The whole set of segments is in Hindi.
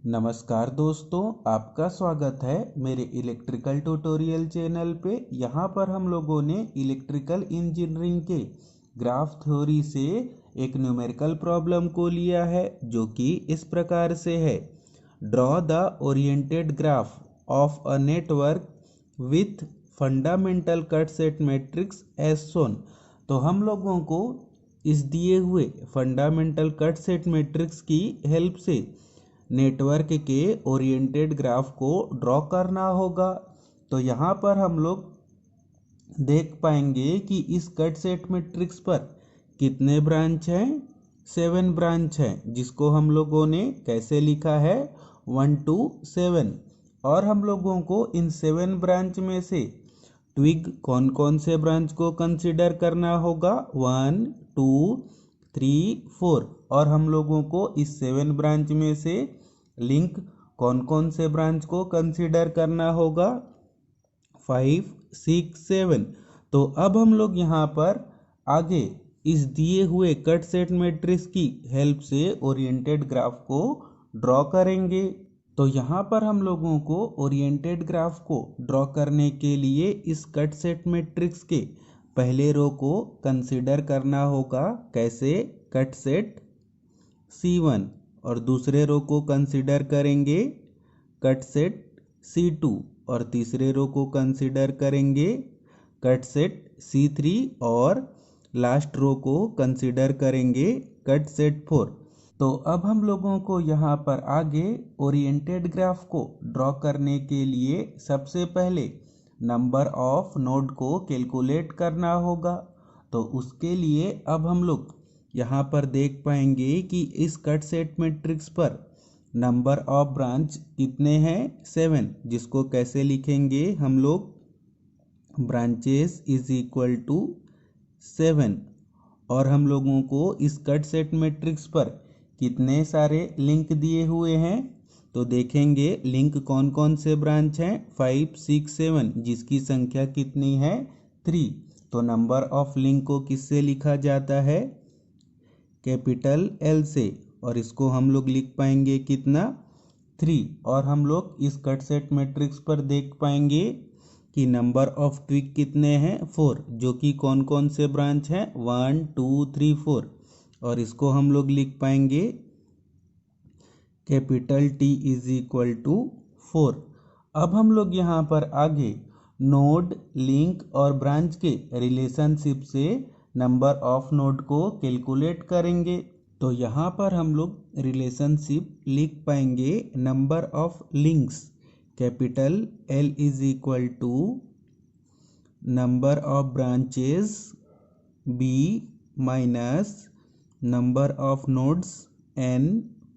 नमस्कार दोस्तों, आपका स्वागत है मेरे इलेक्ट्रिकल ट्यूटोरियल चैनल पे। यहाँ पर हम लोगों ने इलेक्ट्रिकल इंजीनियरिंग के ग्राफ थ्योरी से एक न्यूमेरिकल प्रॉब्लम को लिया है, जो कि इस प्रकार से है। Draw the oriented graph of a network with fundamental cut set matrix as shown. तो हम लोगों को इस दिए हुए फंडामेंटल कट सेट मैट्रिक्स की हेल्प से नेटवर्क के ओरिएंटेड ग्राफ को ड्रॉ करना होगा। तो यहाँ पर हम लोग देख पाएंगे कि इस कट सेट मैट्रिक्स पर कितने ब्रांच हैं। 7 ब्रांच हैं, जिसको हम लोगों ने कैसे लिखा है 1 to 7। और हम लोगों को इन 7 ब्रांच में से ट्विग कौन कौन से ब्रांच को कंसिडर करना होगा 1 2 3 4। और हम लोगों को इस 7 ब्रांच में से लिंक कौन कौन से ब्रांच को कंसिडर करना होगा 5 6 7। तो अब हम लोग यहाँ पर आगे इस दिए हुए कट सेट मैट्रिक्स की हेल्प से ओरिएंटेड ग्राफ को ड्रॉ करेंगे। तो यहाँ पर हम लोगों को ओरिएंटेड ग्राफ को ड्रॉ करने के लिए इस कट सेट मैट्रिक्स के पहले रो को कंसिडर करना होगा। कैसे? Cut set C1। और दूसरे रो को कंसिडर करेंगे कट सेट C2। और तीसरे रो को कंसिडर करेंगे कट सेट C3। और लास्ट रो को कंसिडर करेंगे कट सेट 4। तो अब हम लोगों को यहाँ पर आगे ओरिएंटेड ग्राफ को ड्रॉ करने के लिए सबसे पहले नंबर ऑफ नोड को कैलकुलेट करना होगा। तो उसके लिए अब हम लोग यहाँ पर देख पाएंगे कि इस कट सेट मैट्रिक्स पर नंबर ऑफ ब्रांच कितने हैं 7, जिसको कैसे लिखेंगे हम लोग ब्रांचेस इज इक्वल टू 7। और हम लोगों को इस कट सेट मैट्रिक्स पर कितने सारे लिंक दिए हुए हैं, तो देखेंगे लिंक कौन कौन से ब्रांच हैं 5 6 7, जिसकी संख्या कितनी है 3। तो नंबर ऑफ लिंक को किससे लिखा जाता है कैपिटल L से। और इसको हम लोग लिख पाएंगे कितना 3। और हम लोग इस कट सेट मैट्रिक्स पर देख पाएंगे कि नंबर ऑफ ट्विग कितने हैं 4, जो कि कौन कौन से ब्रांच हैं 1 2 3 4। और इसको हम लोग लिख पाएंगे capital T is equal to 4। अब हम लोग यहाँ पर आगे नोड लिंक और ब्रांच के रिलेशनशिप से नंबर ऑफ नोड को कैलकुलेट करेंगे। तो यहाँ पर हम लोग रिलेशनशिप लिख पाएंगे number of links capital L is equal to number of branches B minus number of nodes N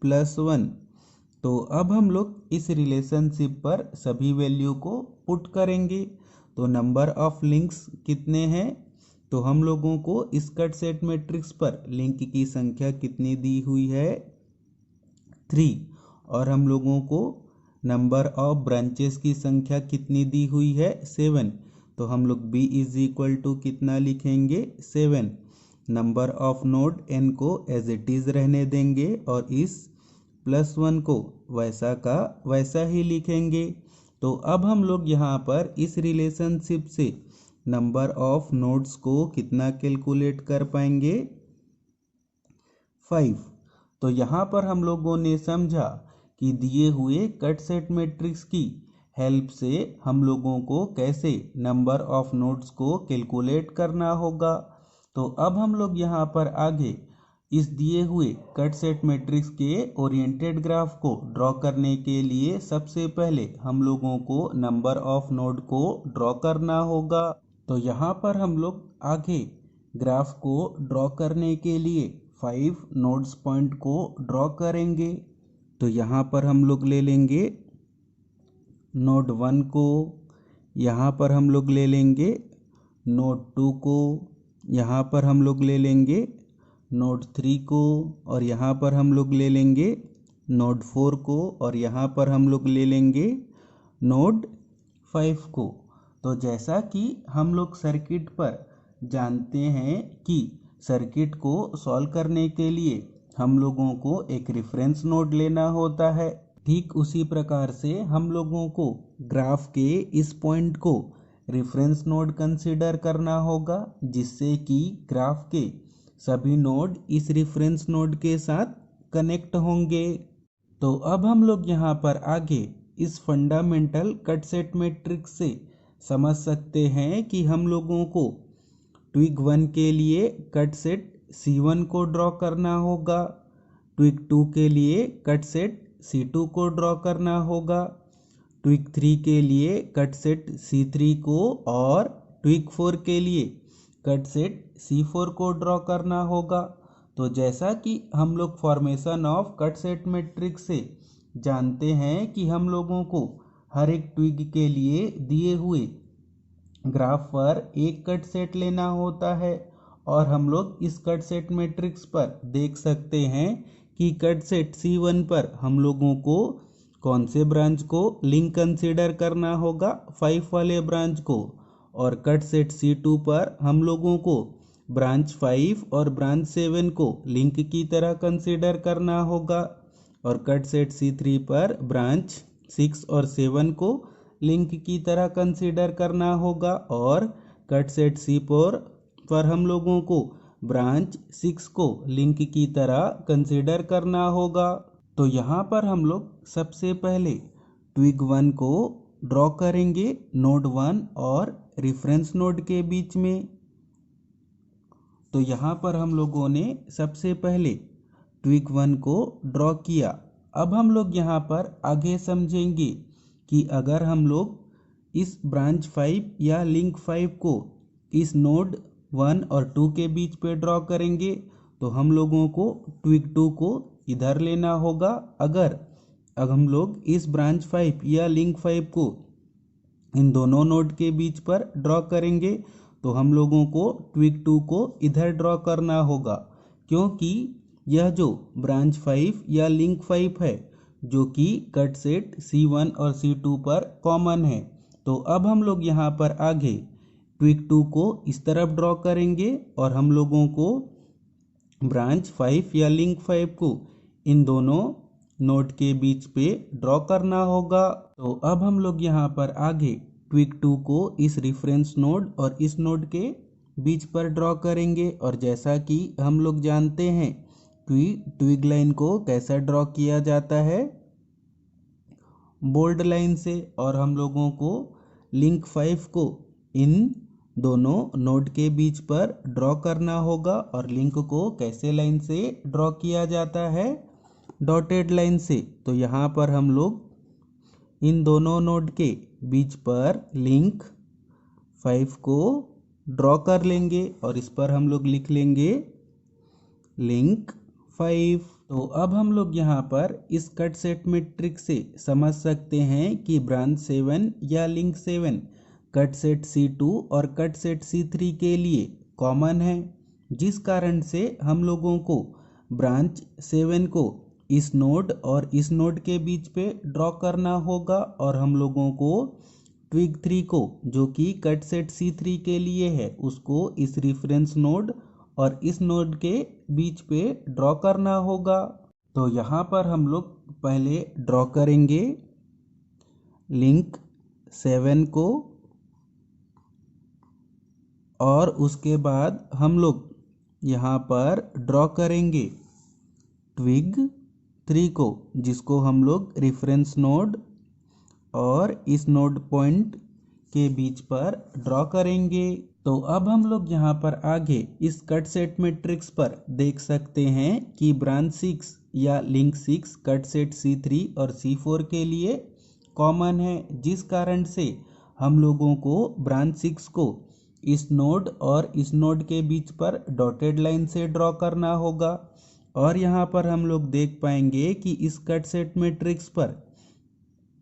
plus 1। तो अब हम लोग इस रिलेशनशिप पर सभी वैल्यू को पुट करेंगे। तो नंबर ऑफ लिंक्स कितने हैं, तो हम लोगों को इस कट सेट मैट्रिक्स पर लिंक की संख्या कितनी दी हुई है 3। और हम लोगों को नंबर ऑफ ब्रांचेस की संख्या कितनी दी हुई है 7। तो हम लोग B इज इक्वल टू कितना लिखेंगे 7। नंबर ऑफ नोड N को एज इट इज रहने देंगे और इस प्लस 1 को वैसा का वैसा ही लिखेंगे। तो अब हम लोग यहाँ पर इस रिलेशनशिप से नंबर ऑफ नोड्स को कितना कैलकुलेट कर पाएंगे 5। तो यहाँ पर हम लोगों ने समझा कि दिए हुए कट सेट मैट्रिक्स की हेल्प से हम लोगों को कैसे नंबर ऑफ नोड्स को कैलकुलेट करना होगा। तो अब हम लोग यहाँ पर आगे इस दिए हुए कट सेट मैट्रिक्स के ओरिएंटेड ग्राफ को ड्रॉ करने के लिए सबसे पहले हम लोगों को नंबर ऑफ नोड को ड्रॉ करना होगा। तो यहाँ पर हम लोग आगे ग्राफ को ड्रॉ करने के लिए 5 नोड्स पॉइंट को ड्रॉ करेंगे। तो यहाँ पर हम लोग ले लेंगे नोड 1 को, यहाँ पर हम लोग ले लेंगे नोड 2 को, यहाँ पर हम लोग ले लेंगे नोड 3 को, और यहाँ पर हम लोग ले लेंगे नोड 4 को, और यहाँ पर हम लोग ले लेंगे नोड 5 को। तो जैसा कि हम लोग सर्किट पर जानते हैं कि सर्किट को सॉल्व करने के लिए हम लोगों को एक रेफरेंस नोड लेना होता है। ठीक उसी प्रकार से हम लोगों को ग्राफ के इस पॉइंट को रेफरेंस नोड कंसीडर करना होगा, जिससे कि ग्राफ के सभी नोड इस रेफरेंस नोड के साथ कनेक्ट होंगे। तो अब हम लोग यहाँ पर आगे इस फंडामेंटल कट सेट मैट्रिक्स से समझ सकते हैं कि हम लोगों को ट्विग 1 के लिए कट सेट C1 को ड्रॉ करना होगा, ट्विग 2 के लिए कट सेट C2 को ड्रॉ करना होगा, ट्विग 3 के लिए कट सेट C3 को और ट्विग 4 के लिए कट सेट C4 को ड्रॉ करना होगा। तो जैसा कि हम लोग formation of cut set matrix से जानते हैं कि हम लोगों को हर एक ट्विग के लिए दिए हुए ग्राफ पर एक कट सेट लेना होता है, और हम लोग इस कट सेट मैट्रिक्स पर देख सकते हैं कि कट सेट C1 पर हम लोगों को कौन से ब्रांच को लिंक कंसीडर करना होगा, 5 वाले ब्रांच को, और कट सेट C2 पर हम लोगों को ब्रांच 5 और ब्रांच 7 को लिंक की तरह कंसीडर करना होगा, और कट सेट C3 पर ब्रांच 6 और 7 को लिंक की तरह कंसीडर करना होगा, और कट सेट C4 पर हम लोगों को ब्रांच 6 को लिंक की तरह कंसीडर करना होगा। तो यहाँ पर हम लोग सबसे पहले ट्विग 1 को ड्रॉ करेंगे नोड 1 और रेफरेंस नोड के बीच में। तो यहाँ पर हम लोगों ने सबसे पहले ट्विग 1 को ड्रॉ किया। अब हम लोग यहाँ पर आगे समझेंगे कि अगर हम लोग इस ब्रांच 5 या लिंक 5 को इस नोड 1 और 2 के बीच पे ड्रॉ करेंगे, तो हम लोगों को ट्विग 2 को इधर लेना होगा। अगर हम लोग इस ब्रांच 5 या लिंक 5 को इन दोनों नोड के बीच पर ड्रॉ करेंगे, तो हम लोगों को ट्विग 2 को इधर ड्रॉ करना होगा, क्योंकि यह जो ब्रांच 5 या लिंक 5 है जो कि कट सेट C1 और C2 पर कॉमन है। तो अब हम लोग यहाँ पर आगे ट्विग 2 को इस तरफ ड्रॉ करेंगे, और हम लोगों को ब्रांच 5 या लिंक 5 को इन दोनों नोड के बीच पे ड्रॉ करना होगा। तो अब हम लोग यहाँ पर आगे ट्विग 2 को इस रेफरेंस नोड और इस नोड के बीच पर ड्रॉ करेंगे, और जैसा कि हम लोग जानते हैं ट्विग लाइन को कैसा ड्रॉ किया जाता है, बोल्ड लाइन से, और हम लोगों को लिंक 5 को इन दोनों नोड के बीच पर ड्रॉ करना होगा, और लिंक को कैसे लाइन से ड्रॉ किया जाता है, डॉटेड लाइन से। तो यहाँ पर हम लोग इन दोनों नोड के बीच पर लिंक 5 को ड्रॉ कर लेंगे, और इस पर हम लोग लिख लेंगे लिंक 5। तो अब हम लोग यहाँ पर इस कट सेट मैट्रिक्स से समझ सकते हैं कि ब्रांच 7 या लिंक 7 कट सेट C2 और कट सेट C3 के लिए कॉमन है, जिस कारण से हम लोगों को ब्रांच 7 को इस नोड और इस नोड के बीच पे ड्रॉ करना होगा, और हम लोगों को ट्विग 3 को जो कि कट सेट C3 के लिए है उसको इस रेफरेंस नोड और इस नोड के बीच पे ड्रॉ करना होगा। तो यहाँ पर हम लोग पहले ड्रॉ करेंगे लिंक 7 को, और उसके बाद हम लोग यहाँ पर ड्रॉ करेंगे ट्विग 3 को, जिसको हम लोग रेफरेंस नोड और इस नोड पॉइंट के बीच पर ड्रॉ करेंगे। तो अब हम लोग यहाँ पर आगे इस कट सेट मैट्रिक्स पर देख सकते हैं कि ब्रांच 6 या लिंक 6 कट सेट C3 और C4 के लिए कॉमन है, जिस कारण से हम लोगों को ब्रांच 6 को इस नोड और इस नोड के बीच पर डॉटेड लाइन से ड्रॉ करना होगा। और यहाँ पर हम लोग देख पाएंगे कि इस कट सेट मैट्रिक्स पर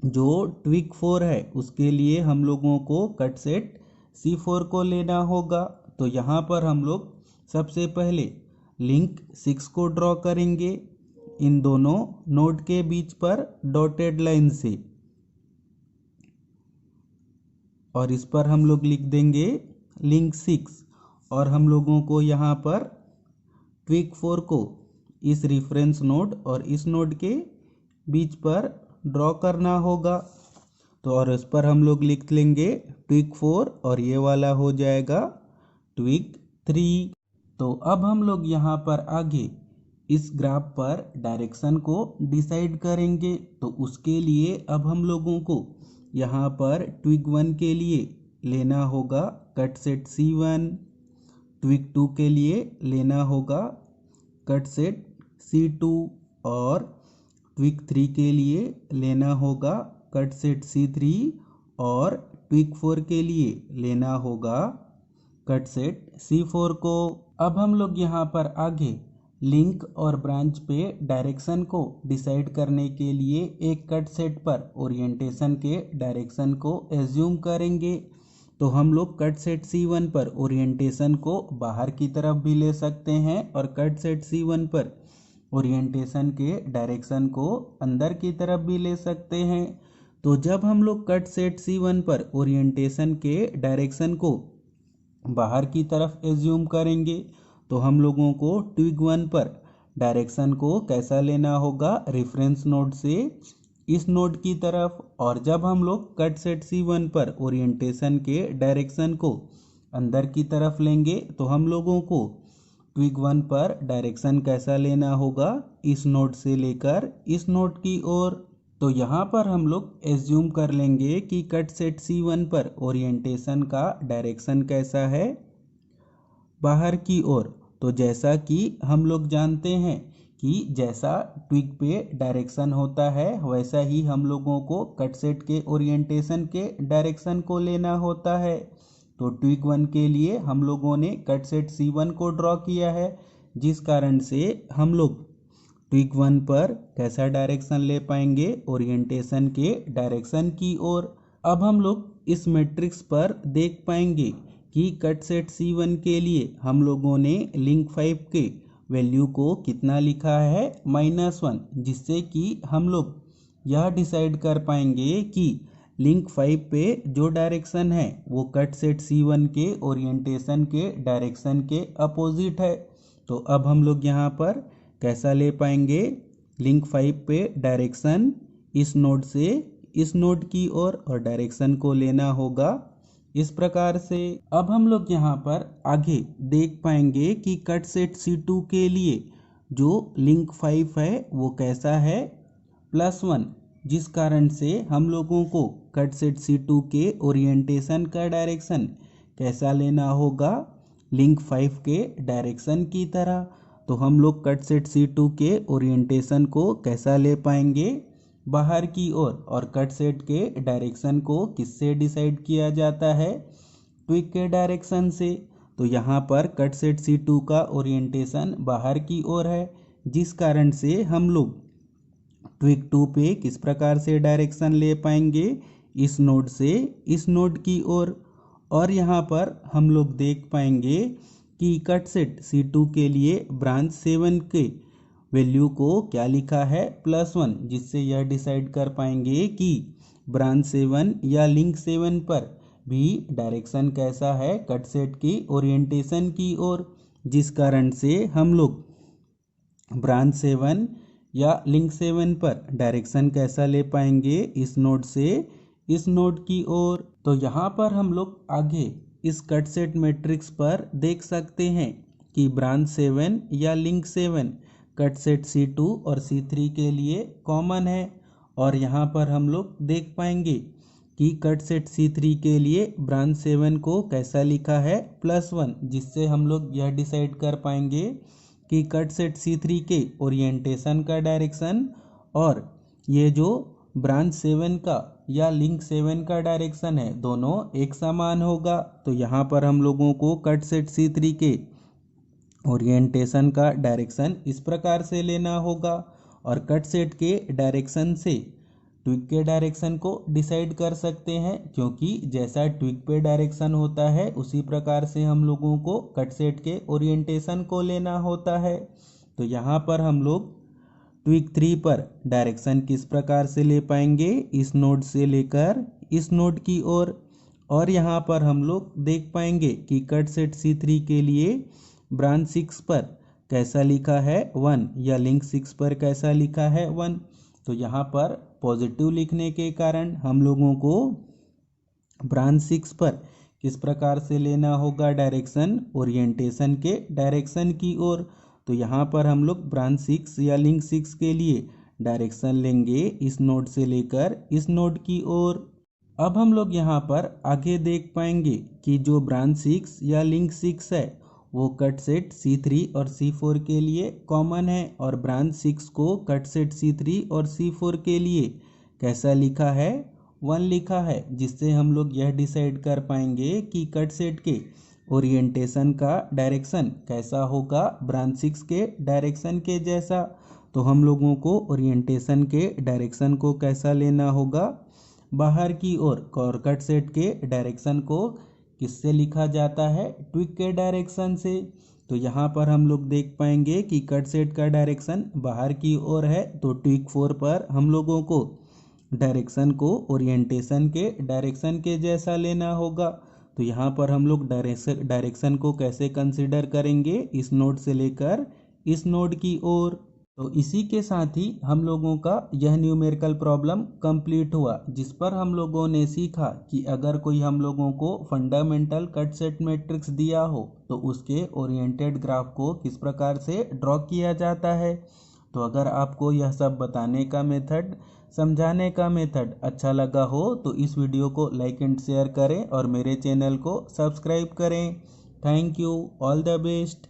जो ट्विग 4 है उसके लिए हम लोगों को कट सेट C4 को लेना होगा। तो यहाँ पर हम लोग सबसे पहले लिंक 6 को ड्रॉ करेंगे इन दोनों नोड के बीच पर डॉटेड लाइन से, और इस पर हम लोग लिख देंगे लिंक 6, और हम लोगों को यहाँ पर ट्विग 4 को इस रेफरेंस नोड और इस नोड के बीच पर ड्रॉ करना होगा। तो और उस पर हम लोग लिख लेंगे ट्विक 4 और ये वाला हो जाएगा ट्विक 3। तो अब हम लोग यहाँ पर आगे इस ग्राफ पर डायरेक्शन को डिसाइड करेंगे। तो उसके लिए अब हम लोगों को यहाँ पर ट्विक 1 के लिए लेना होगा कट सेट C1, ट्विक 2 के लिए लेना होगा कट सेट C2 और ट्विक 3 के लिए लेना होगा कट सेट C3 और ट्विक 4 के लिए लेना होगा कट सेट C4 को। अब हम लोग यहाँ पर आगे लिंक और ब्रांच पे डायरेक्शन को डिसाइड करने के लिए एक कट सेट पर ओरिएंटेशन के डायरेक्शन को एज्यूम करेंगे। तो हम लोग कट सेट C1 पर ओरिएंटेशन को बाहर की तरफ भी ले सकते हैं और कट सेट C1 पर ओरिएंटेशन के डायरेक्शन को अंदर की तरफ भी ले सकते हैं। तो जब हम लोग कट सेट C1 पर ओरिएंटेशन के डायरेक्शन को बाहर की तरफ एज्यूम करेंगे तो हम लोगों को ट्विक 1 पर डायरेक्शन को कैसा लेना होगा, रेफरेंस नोड से इस नोड की तरफ। और जब हम लोग कट सेट C1 पर ओरिएंटेशन के डायरेक्शन को अंदर की तरफ लेंगे तो हम लोगों को ट्विक 1 पर डायरेक्शन कैसा लेना होगा, इस नोड से लेकर इस नोड की ओर। तो यहाँ पर हम लोग एज्यूम कर लेंगे कि कट सेट C1 पर ओरिएंटेशन का डायरेक्शन कैसा है, बाहर की ओर। तो जैसा कि हम लोग जानते हैं कि जैसा ट्विक पे डायरेक्शन होता है वैसा ही हम लोगों को कट सेट के ओरिएंटेशन के डायरेक्शन को लेना होता है। तो ट्विक 1 के लिए हम लोगों ने कट सेट C1 को ड्रॉ किया है, जिस कारण से हम लोग ट्विक 1 पर कैसा डायरेक्शन ले पाएंगे, ओरिएंटेशन के डायरेक्शन की ओर। अब हम लोग इस मैट्रिक्स पर देख पाएंगे कि कट सेट C1 के लिए हम लोगों ने लिंक 5 के वैल्यू को कितना लिखा है, -1, जिससे कि हम लोग यह डिसाइड कर पाएंगे कि लिंक 5 पे जो डायरेक्शन है वो कट सेट C1 के ओरिएंटेशन के डायरेक्शन के अपोजिट है। तो अब हम लोग यहाँ पर कैसा ले पाएंगे, लिंक 5 पे डायरेक्शन इस नोड से इस नोड की ओर और डायरेक्शन को लेना होगा इस प्रकार से। अब हम लोग यहाँ पर आगे देख पाएंगे कि कट सेट C2 के लिए जो लिंक 5 है वो कैसा है, +1, जिस कारण से हम लोगों को कट सेट C2 के ओरिएंटेशन का डायरेक्शन कैसा लेना होगा, लिंक 5 के डायरेक्शन की तरह। तो हम लोग कट सेट C2 के ओरिएंटेशन को कैसा ले पाएंगे, बाहर की ओर। और कट सेट के डायरेक्शन को किससे डिसाइड किया जाता है, ट्विक के डायरेक्शन से। तो यहाँ पर कट सेट C2 का ओरिएंटेशन बाहर की ओर है, जिस कारण से हम लोग ट्विक 2 पे किस प्रकार से डायरेक्शन ले पाएंगे, इस नोड से इस नोड की ओर। और यहाँ पर हम लोग देख पाएंगे कि कट सेट C2 के लिए ब्रांच 7 के वैल्यू को क्या लिखा है, +1, जिससे यह डिसाइड कर पाएंगे कि ब्रांच 7 या लिंक 7 पर भी डायरेक्शन कैसा है, कट सेट की ओरिएंटेशन की ओर, जिस कारण से हम लोग ब्रांच 7 या लिंक 7 पर डायरेक्शन कैसा ले पाएंगे, इस नोड से इस नोड की ओर। तो यहाँ पर हम लोग आगे इस कट सेट मैट्रिक्स पर देख सकते हैं कि ब्रांच 7 या लिंक 7 कट सेट C2 और C3 के लिए कॉमन है। और यहाँ पर हम लोग देख पाएंगे कि कट सेट C3 के लिए ब्रांच 7 को कैसा लिखा है, +1, जिससे हम लोग यह डिसाइड कर पाएंगे कि कट सेट C3 के ओरिएंटेशन का डायरेक्शन और ये जो ब्रांच 7 का या लिंक 7 का डायरेक्शन है दोनों एक समान होगा। तो यहाँ पर हम लोगों को कट सेट C3 के ओरिएंटेशन का डायरेक्शन इस प्रकार से लेना होगा और कट सेट के डायरेक्शन से ट्विक के डायरेक्शन को डिसाइड कर सकते हैं, क्योंकि जैसा ट्विक पे डायरेक्शन होता है उसी प्रकार से हम लोगों को कट सेट के ओरिएंटेशन को लेना होता है। तो यहाँ पर हम लोग ट्विक 3 पर डायरेक्शन किस प्रकार से ले पाएंगे, इस नोड से लेकर इस नोड की ओर। और यहाँ पर हम लोग देख पाएंगे कि कट सेट C3 के लिए ब्रांच 6 पर कैसा लिखा है, 1, या लिंक 6 पर कैसा लिखा है, 1। तो यहाँ पर पॉजिटिव लिखने के कारण हम लोगों को ब्रांच 6 पर किस प्रकार से लेना होगा डायरेक्शन, ओरिएंटेशन के डायरेक्शन की ओर। तो यहाँ पर हम लोग ब्रांच 6 या लिंक 6 के लिए डायरेक्शन लेंगे इस नोड से लेकर इस नोड की ओर। अब हम लोग यहाँ पर आगे देख पाएंगे कि जो ब्रांच 6 या लिंक 6 है वो कट सेट C3 और C4 के लिए कॉमन है, और ब्रांच 6 को कट सेट C3 और C4 के लिए कैसा लिखा है, 1 लिखा है, जिससे हम लोग यह डिसाइड कर पाएंगे कि कट सेट के ओरिएंटेशन का डायरेक्शन कैसा होगा ब्रांच 6 के डायरेक्शन के जैसा। तो हम लोगों को ओरिएंटेशन के डायरेक्शन को कैसा लेना होगा, बाहर की ओर। और कट सेट के डायरेक्शन को किससे लिखा जाता है, ट्विक के डायरेक्शन से। तो यहाँ पर हम लोग देख पाएंगे कि कट सेट का डायरेक्शन बाहर की ओर है, तो ट्विक 4 पर हम लोगों को डायरेक्शन को ओरिएंटेशन के डायरेक्शन के जैसा लेना होगा। तो यहाँ पर हम लोग डायरेक्शन को कैसे कंसीडर करेंगे, इस नोड से लेकर इस नोड की ओर। तो इसी के साथ ही हम लोगों का यह न्यूमेरिकल प्रॉब्लम कंप्लीट हुआ, जिस पर हम लोगों ने सीखा कि अगर कोई हम लोगों को फंडामेंटल कट सेट मैट्रिक्स दिया हो तो उसके ओरिएंटेड ग्राफ को किस प्रकार से ड्रॉ किया जाता है। तो अगर आपको यह सब बताने का मेथड, समझाने का मेथड अच्छा लगा हो तो इस वीडियो को लाइक एंड शेयर करें और मेरे चैनल को सब्सक्राइब करें। Thank you, all the best.